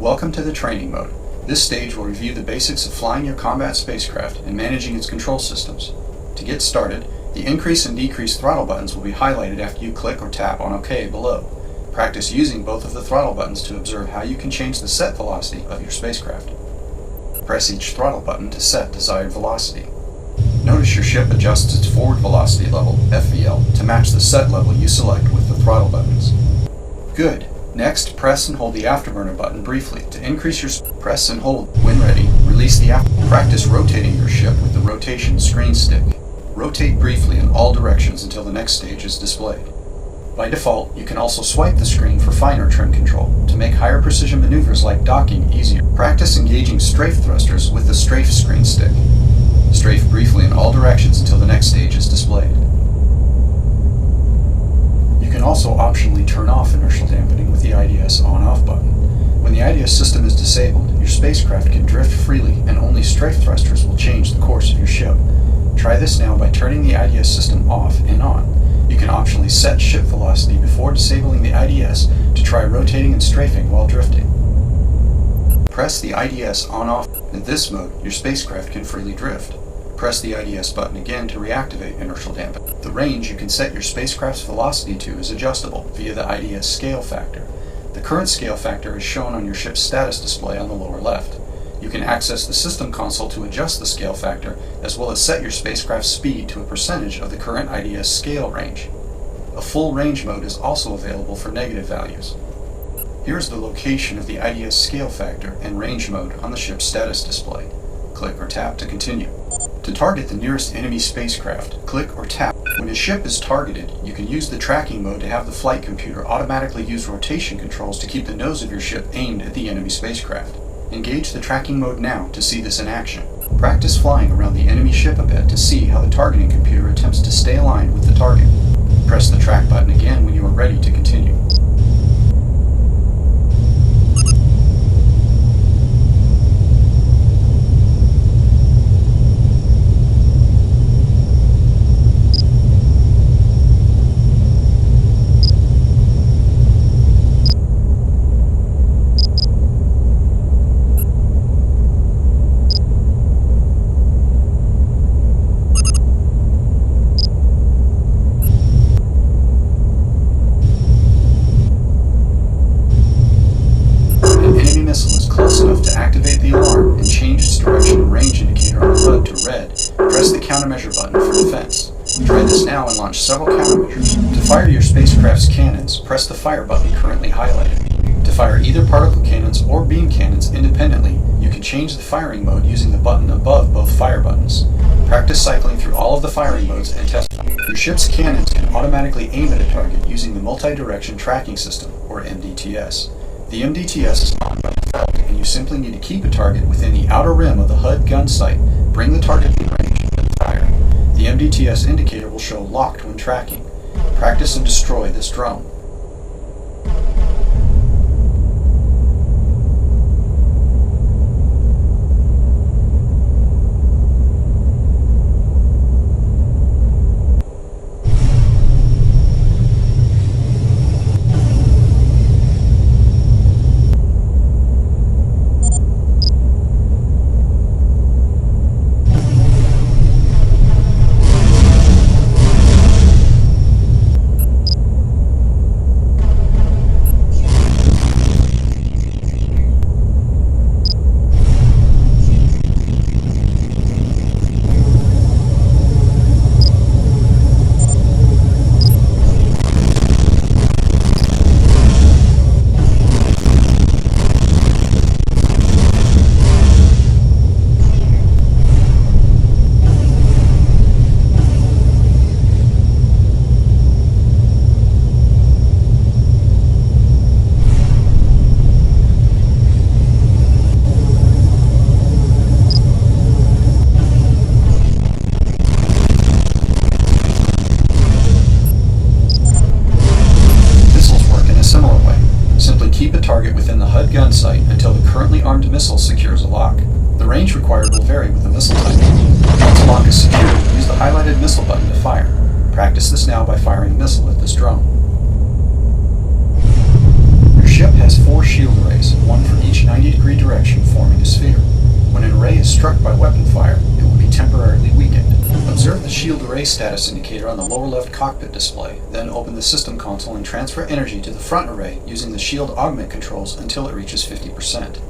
Welcome to the training mode. This stage will review the basics of flying your combat spacecraft and managing its control systems. To get started, the increase and decrease throttle buttons will be highlighted after you click or tap on OK below. Practice using both of the throttle buttons to observe how you can change the set velocity of your spacecraft. Press each throttle button to set desired velocity. Notice your ship adjusts its forward velocity level, FVL, to match the set level you select with the throttle buttons. Good. Next, press and hold the afterburner button briefly to increase your press and hold. When ready, release the Practice rotating your ship with the rotation screen stick. Rotate briefly in all directions until the next stage is displayed. By default, you can also swipe the screen for finer trim control to make higher precision maneuvers like docking easier. Practice engaging strafe thrusters with the strafe screen stick. Strafe briefly in all directions until the next stage is displayed. You can also optionally turn off inertial dampening with the IDS on-off button. When the IDS system is disabled, your spacecraft can drift freely and only strafe thrusters will change the course of your ship. Try this now by turning the IDS system off and on. You can optionally set ship velocity before disabling the IDS to try rotating and strafing while drifting. Press the IDS on-off. In this mode, your spacecraft can freely drift. Press the IDS button again to reactivate inertial dampening. The range you can set your spacecraft's velocity to is adjustable via the IDS scale factor. The current scale factor is shown on your ship's status display on the lower left. You can access the system console to adjust the scale factor, as well as set your spacecraft's speed to a percentage of the current IDS scale range. A full range mode is also available for negative values. Here is the location of the IDS scale factor and range mode on the ship's status display. Click or tap to continue. To target the nearest enemy spacecraft, click or tap. When a ship is targeted, you can use the tracking mode to have the flight computer automatically use rotation controls to keep the nose of your ship aimed at the enemy spacecraft. Engage the tracking mode now to see this in action. Practice flying around the enemy ship a bit to see how the targeting computer attempts to stay aligned with the target. Press the track button again when you are ready to continue. Enough to activate the alarm and change its direction and range indicator on the HUD to red, press the countermeasure button for defense. Try this now and launch several countermeasures. To fire your spacecraft's cannons, press the fire button currently highlighted. To fire either particle cannons or beam cannons independently, you can change the firing mode using the button above both fire buttons. Practice cycling through all of the firing modes and test them. Your ship's cannons can automatically aim at a target using the Multi-Direction Tracking System, or MDTS. The MDTS is on by default, and you simply need to keep a target within the outer rim of the HUD gun sight, bring the target in range, and fire. The MDTS indicator will show locked when tracking. Practice and destroy this drone. Target within the HUD gun sight until the currently armed missile secures a lock. The range required will vary with the missile type. Once a lock is secured, use the highlighted missile button to fire. Practice this now by firing a missile at this drone. Your ship ship has 4 shield arrays, one for each 90-degree direction, forming a sphere. When an array is struck by weapon fire, it will be temporarily weakened. Observe the shield array status indicator on the lower left cockpit display, then open the system console and transfer energy to the front array using the shield augment controls until it reaches 50%.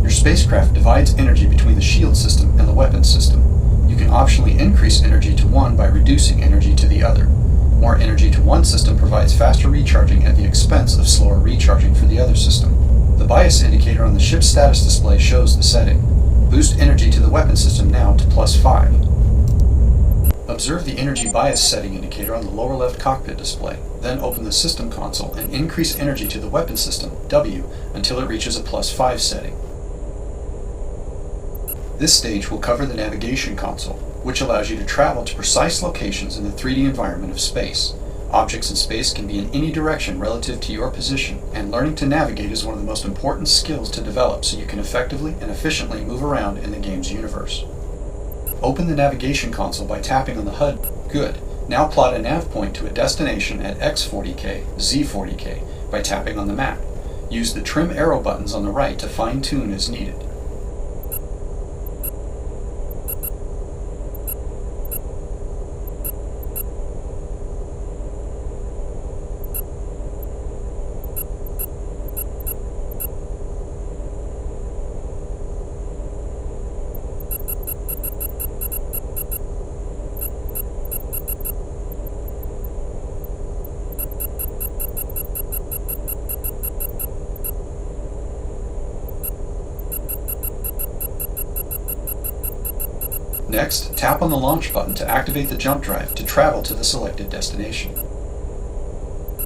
Your spacecraft divides energy between the shield system and the weapons system. You can optionally increase energy to one by reducing energy to the other. More energy to one system provides faster recharging at the expense of slower recharging for the other system. The bias indicator on the ship's status display shows the setting. Boost energy to the weapon system now to +5. Observe the energy bias setting indicator on the lower left cockpit display, then open the system console and increase energy to the weapon system, W, until it reaches a +5 setting. This stage will cover the navigation console, which allows you to travel to precise locations in the 3D environment of space. Objects in space can be in any direction relative to your position, and learning to navigate is one of the most important skills to develop so you can effectively and efficiently move around in the game's universe. Open the navigation console by tapping on the HUD. Good. Now plot a nav point to a destination at X40K, Z40K by tapping on the map. Use the trim arrow buttons on the right to fine-tune as needed. Next, tap on the launch button to activate the jump drive to travel to the selected destination.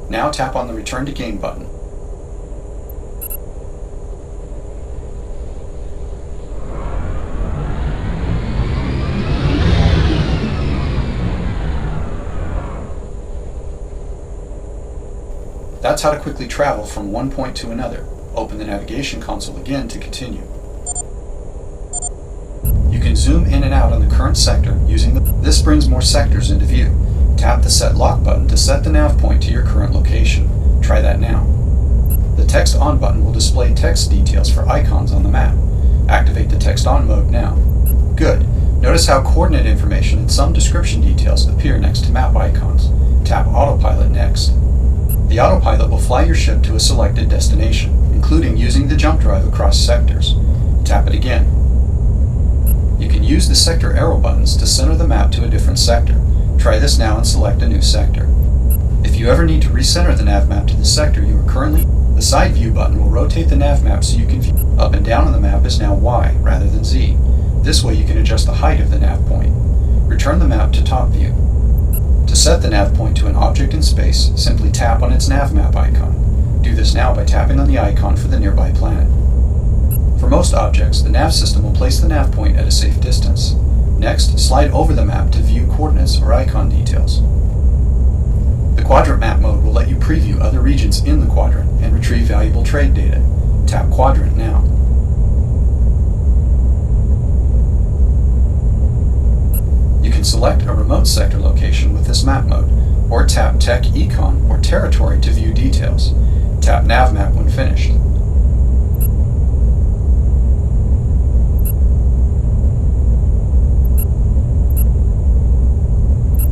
Now tap on the Return to Game button. That's how to quickly travel from one point to another. Open the navigation console again to continue. You can zoom in and out on the current sector using this brings more sectors into view. Tap the Set Lock button to set the nav point to your current location. Try that now. The Text On button will display text details for icons on the map. Activate the Text On mode now. Good. Notice how coordinate information and some description details appear next to map icons. Tap Autopilot next. The autopilot will fly your ship to a selected destination, including using the jump drive across sectors. Tap it again. You can use the sector arrow buttons to center the map to a different sector. Try this now and select a new sector. If you ever need to recenter the nav map to the sector you are currently, the side view button will rotate the nav map so you can view. Up and down on the map is now Y rather than Z. This way you can adjust the height of the nav point. Return the map to top view. To set the nav point to an object in space, simply tap on its nav map icon. Do this now by tapping on the icon for the nearby planet. For most objects, the nav system will place the nav point at a safe distance. Next, slide over the map to view coordinates or icon details. The Quadrant Map mode will let you preview other regions in the quadrant and retrieve valuable trade data. Tap Quadrant now. You can select a remote sector location with this map mode, or tap Tech Econ or Territory to view details. Tap Nav Map when finished.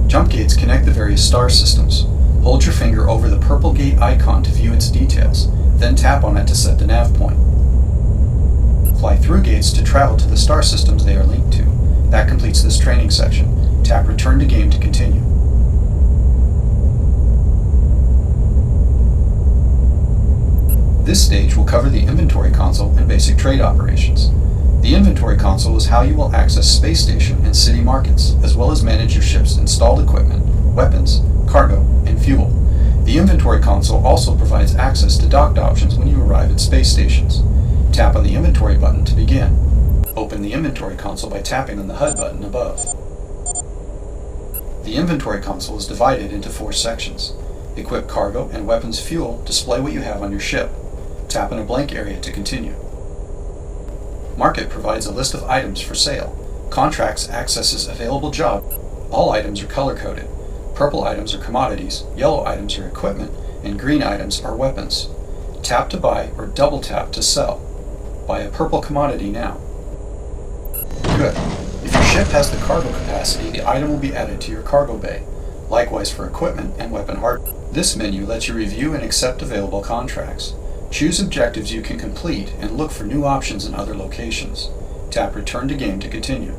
Jump gates connect the various star systems. Hold your finger over the purple gate icon to view its details, then tap on it to set the nav point. Fly through gates to travel to the star systems they are linked to. That completes this training section. Tap Return to Game to continue. This stage will cover the inventory console and basic trade operations. The inventory console is how you will access space station and city markets, as well as manage your ship's installed equipment, weapons, cargo, and fuel. The inventory console also provides access to docked options when you arrive at space stations. Tap on the inventory button to begin. Open the inventory console by tapping on the HUD button above. The inventory console is divided into 4 sections. Equip cargo and weapons fuel display what you have on your ship. Tap in a blank area to continue. Market provides a list of items for sale. Contracts accesses available jobs. All items are color-coded. Purple items are commodities, yellow items are equipment, and green items are weapons. Tap to buy or double tap to sell. Buy a purple commodity now. Good. If your ship has the cargo capacity, the item will be added to your cargo bay. Likewise for equipment and weapon hardware. This menu lets you review and accept available contracts. Choose objectives you can complete and look for new options in other locations. Tap Return to Game to continue.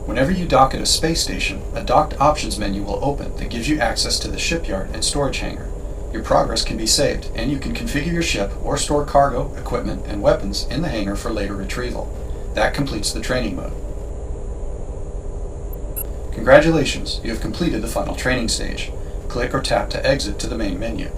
Whenever you dock at a space station, a docked options menu will open that gives you access to the shipyard and storage hangar. Your progress can be saved, and you can configure your ship or store cargo, equipment, and weapons in the hangar for later retrieval. That completes the training mode. Congratulations, you have completed the final training stage. Click or tap to exit to the main menu.